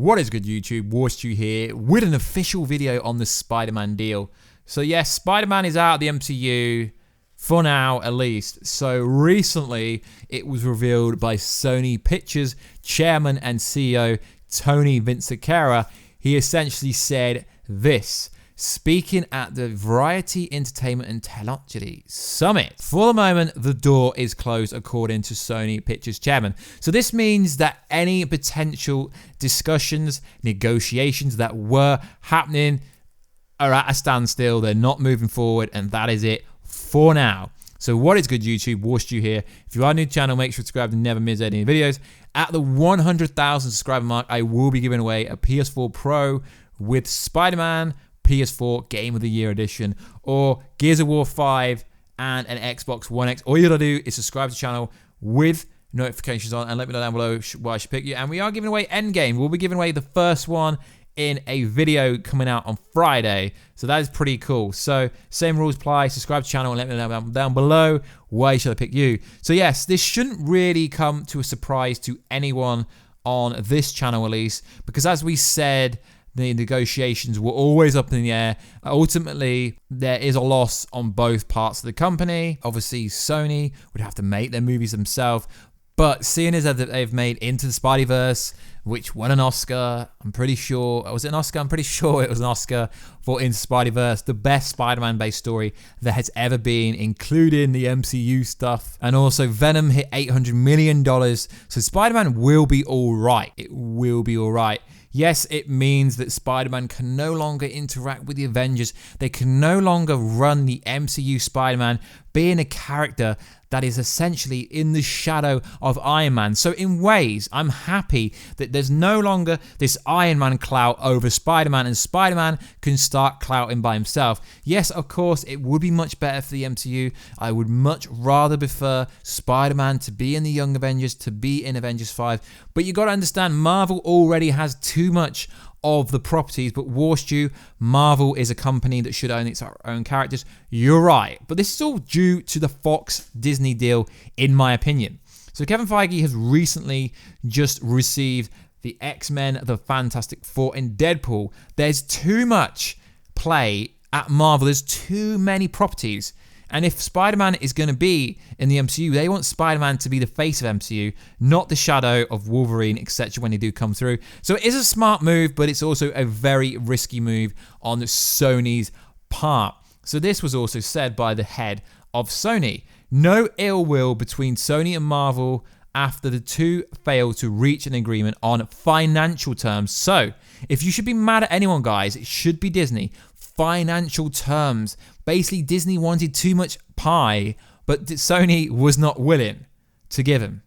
What is good, YouTube? Warstu here with an official video on the Spider-Man deal. So yes, Spider-Man is out of the MCU, for now at least. So recently, it was revealed by Sony Pictures chairman and CEO Tony Vinciquerra. He essentially said this, speaking at the Variety Entertainment and Technology Summit. For the moment, the door is closed according to Sony Pictures chairman. So this means that any potential discussions, negotiations that were happening are at a standstill. They're not moving forward, and that is it for now. So what is good, YouTube? Warstu here. If you are new to the channel, make sure to subscribe to never miss any videos. At the 100,000 subscriber mark, I will be giving away a PS4 Pro with Spider-Man, PS4 Game of the Year Edition, or Gears of War 5 and an Xbox One X. All you gotta do is subscribe to the channel with notifications on and let me know down below why I should pick you. And we are giving away EndGame. We'll be giving away the first one in a video coming out on Friday. So that is pretty cool. So same rules apply. Subscribe to the channel and let me know down below why should I pick you. So yes, this shouldn't really come to a surprise to anyone on this channel at least, because as we said, the negotiations were always up in the air. Ultimately, there is a loss on both parts of the company. Obviously, Sony would have to make their movies themselves, but seeing as that they've made Into the Spideyverse, which won an Oscar, I'm pretty sure, was it an Oscar? I'm pretty sure it was an Oscar for Into Spideyverse, the best Spider-Man based story that has ever been, including the MCU stuff. And also Venom hit $800 million, so Spider-Man will be all right. It will be all right. Yes, it means that Spider-Man can no longer interact with the Avengers. They can no longer run the MCU Spider-Man, being a character that is essentially in the shadow of Iron Man. So in ways, I'm happy that there's no longer this Iron Man clout over Spider-Man, and Spider-Man can start clouting by himself. Yes, of course, it would be much better for the MCU. I would much rather prefer Spider-Man to be in the Young Avengers, to be in Avengers 5. But you got to understand, Marvel already has too much of the properties, but Warstu, Marvel is a company that should own its own characters. You're right, but this is all due to the Fox-Disney deal, in my opinion. So Kevin Feige has recently just received the X-Men, the Fantastic Four, and Deadpool. There's too much play at Marvel. There's too many properties. And if Spider-Man is going to be in the MCU, they want Spider-Man to be the face of MCU, not the shadow of Wolverine, etc. when they do come through. So it is a smart move, but it's also a very risky move on Sony's part. So this was also said by the head of Sony. No ill will between Sony and Marvel after the two failed to reach an agreement on financial terms. So if you should be mad at anyone, guys, it should be Disney. Financial terms. Basically, Disney wanted too much pie, but Sony was not willing to give him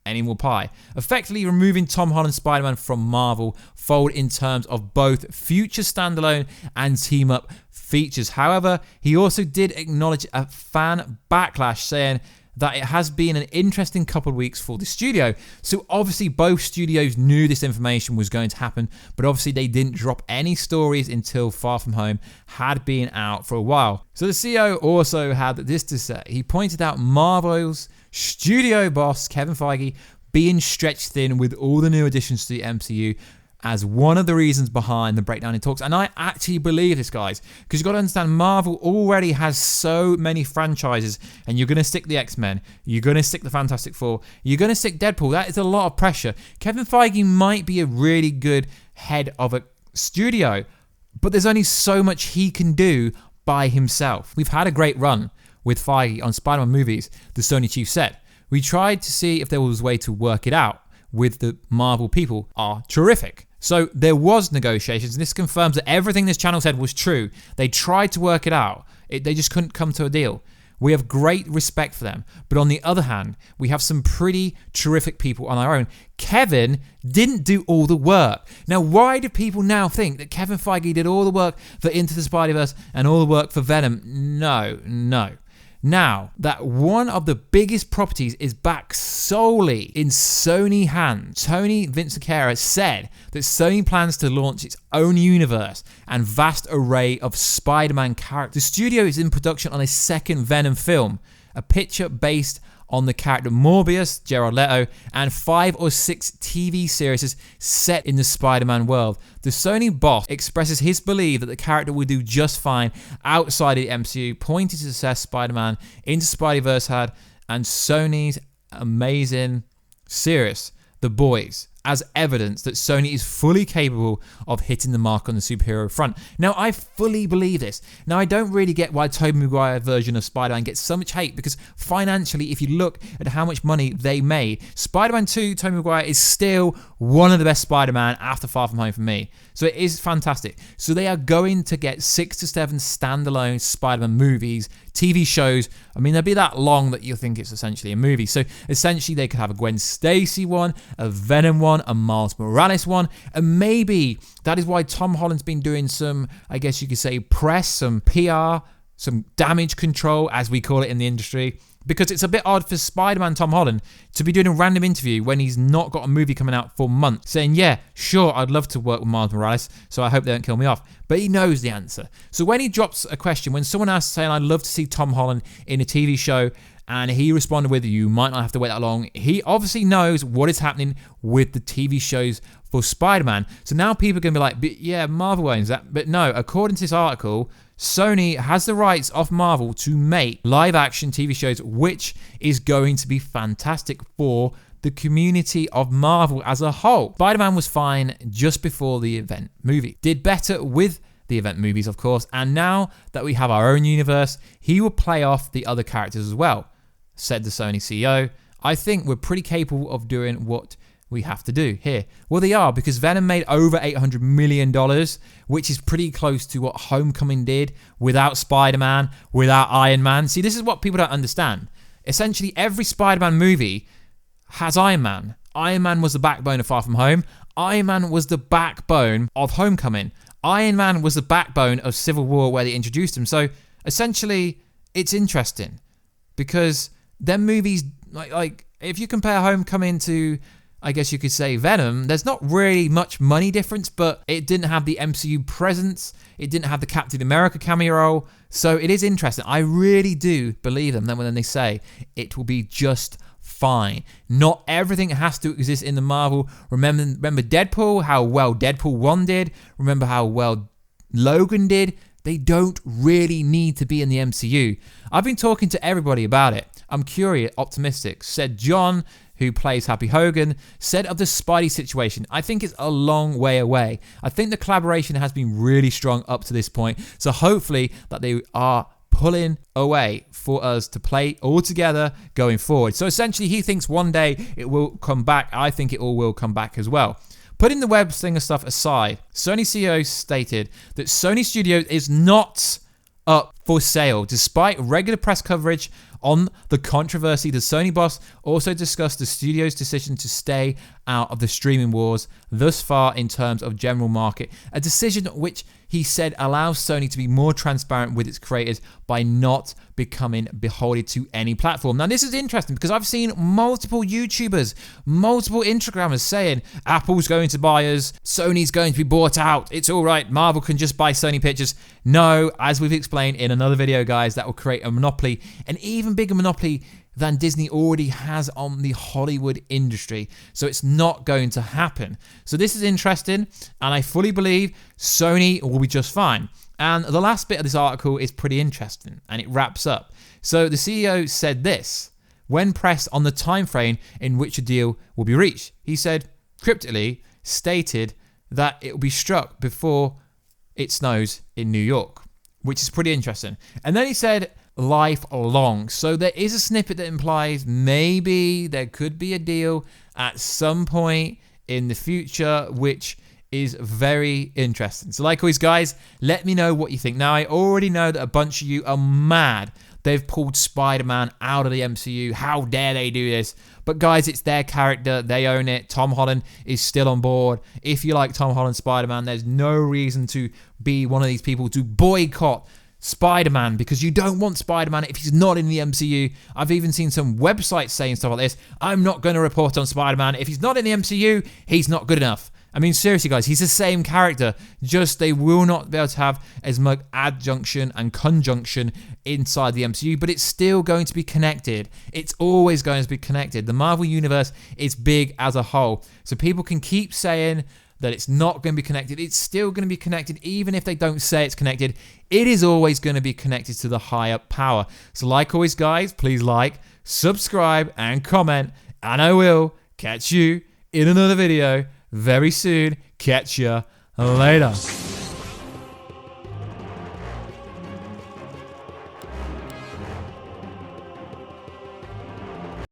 any more pie. Effectively removing Tom Holland's Spider-Man from Marvel fold in terms of both future standalone and team-up features. However, he also did acknowledge a fan backlash, saying that it has been an interesting couple of weeks for the studio. So obviously both studios knew this information was going to happen, but obviously they didn't drop any stories until Far From Home had been out for a while. So the CEO also had this to say. He pointed out Marvel's studio boss, Kevin Feige, being stretched thin with all the new additions to the MCU as one of the reasons behind the breakdown in talks. And I actually believe this, guys, because you've got to understand, Marvel already has so many franchises, and you're going to stick the X-Men, you're going to stick the Fantastic Four, you're going to stick Deadpool. That is a lot of pressure. Kevin Feige might be a really good head of a studio, but there's only so much he can do by himself. We've had a great run with Feige on Spider-Man movies, the Sony chief said. We tried to see if there was a way to work it out with the Marvel people are terrific. So there was negotiations, and this confirms that everything this channel said was true. They tried to work it out. They just couldn't come to a deal. We have great respect for them. But on the other hand, we have some pretty terrific people on our own. Kevin didn't do all the work. Now, why do people now think that Kevin Feige did all the work for Into the Spideyverse and all the work for Venom? No. Now that one of the biggest properties is back solely in Sony hands, Tony Vinciquerra said that Sony plans to launch its own universe and vast array of Spider-Man characters. The studio is in production on a second Venom film, a picture based on the character Morbius, Jared Leto, and 5 or 6 TV series set in the Spider-Man world. The Sony boss expresses his belief that the character will do just fine outside of the MCU, pointing to the success Spider-Man Into Spideyverse had and Sony's amazing series, The Boys, as evidence that Sony is fully capable of hitting the mark on the superhero front. Now, I fully believe this. Now, I don't really get why Tobey Maguire's version of Spider-Man gets so much hate, because financially, if you look at how much money they made, Spider-Man 2, Tobey Maguire, is still one of the best Spider-Man after Far From Home for me. So it is fantastic. So they are going to get 6 to 7 standalone Spider-Man movies, TV shows. I mean, they'll be that long that you'll think it's essentially a movie. So essentially, they could have a Gwen Stacy one, a Venom one, a Miles Morales one, and maybe that is why Tom Holland's been doing some, I guess you could say, press, some PR, some damage control, as we call it in the industry, because it's a bit odd for Spider-Man Tom Holland to be doing a random interview when he's not got a movie coming out for months, saying, yeah, sure, I'd love to work with Miles Morales, so I hope they don't kill me off. But he knows the answer. So when he drops a question, when someone asks, saying, I'd love to see Tom Holland in a TV show, and he responded with, you might not have to wait that long, he obviously knows what is happening with the TV shows for Spider-Man. So now people are going to be like, but yeah, Marvel owns that. But no, according to this article, Sony has the rights of Marvel to make live-action TV shows, which is going to be fantastic for the community of Marvel as a whole. Spider-Man was fine just before the event movie. Did better with the event movies, of course, and now that we have our own universe, he will play off the other characters as well, said the Sony CEO. I think we're pretty capable of doing what we have to do here. Well, they are, because Venom made over $800 million, which is pretty close to what Homecoming did without Spider-Man, without Iron Man. See, this is what people don't understand. Essentially, every Spider-Man movie has Iron Man. Iron Man was the backbone of Far From Home. Iron Man was the backbone of Homecoming. Iron Man was the backbone of Civil War, where they introduced him. So, essentially, it's interesting, because them movies, like if you compare Homecoming to, I guess you could say, Venom, there's not really much money difference, but it didn't have the MCU presence. It didn't have the Captain America cameo role. So it is interesting. I really do believe them when they say it will be just fine. Not everything has to exist in the Marvel. Remember Deadpool, how well Deadpool 1 did. Remember how well Logan did. They don't really need to be in the MCU. I've been talking to everybody about it. I'm curious, optimistic, said John, who plays Happy Hogan, said of the Spidey situation, I think it's a long way away. I think the collaboration has been really strong up to this point, so hopefully that they are pulling away for us to play all together going forward. So essentially, he thinks one day it will come back. I think it all will come back as well. Putting the web slinger stuff aside, Sony CEO stated that Sony Studios is not up for sale, despite regular press coverage on the controversy. The Sony boss also discussed the studio's decision to stay out of the streaming wars thus far in terms of general market, a decision which he said allows Sony to be more transparent with its creators by not becoming beholden to any platform. Now, this is interesting because I've seen multiple YouTubers, multiple Instagrammers saying Apple's going to buy us, Sony's going to be bought out, it's all right, Marvel can just buy Sony Pictures. No, as we've explained in another video, guys, that will create a monopoly, an even bigger monopoly than Disney already has on the Hollywood industry. So it's not going to happen. So this is interesting, and I fully believe Sony will be just fine. And the last bit of this article is pretty interesting, and it wraps up. So the CEO said this when pressed on the time frame in which a deal will be reached. He said, cryptically, stated that it will be struck before it snows in New York, which is pretty interesting. And then he said, lifelong. So there is a snippet that implies maybe there could be a deal at some point in the future, which is very interesting. So like always, guys, let me know what you think. Now, I already know that a bunch of you are mad they've pulled Spider-Man out of the MCU. How dare they do this? But guys, it's their character. They own it. Tom Holland is still on board. If you like Tom Holland Spider-Man, there's no reason to be one of these people to boycott Spider-Man, because you don't want Spider-Man if he's not in the MCU. I've even seen some websites saying stuff like this. I'm not going to report on Spider-Man. If he's not in the MCU, he's not good enough. I mean, seriously, guys, he's the same character, just they will not be able to have as much adjunction and conjunction inside the MCU, but it's still going to be connected. It's always going to be connected. The Marvel Universe is big as a whole, so people can keep saying that it's not going to be connected. It's still going to be connected, even if they don't say it's connected. It is always going to be connected to the higher power. So like always, guys, please like, subscribe, and comment, and I will catch you in another video very soon. Catch ya later.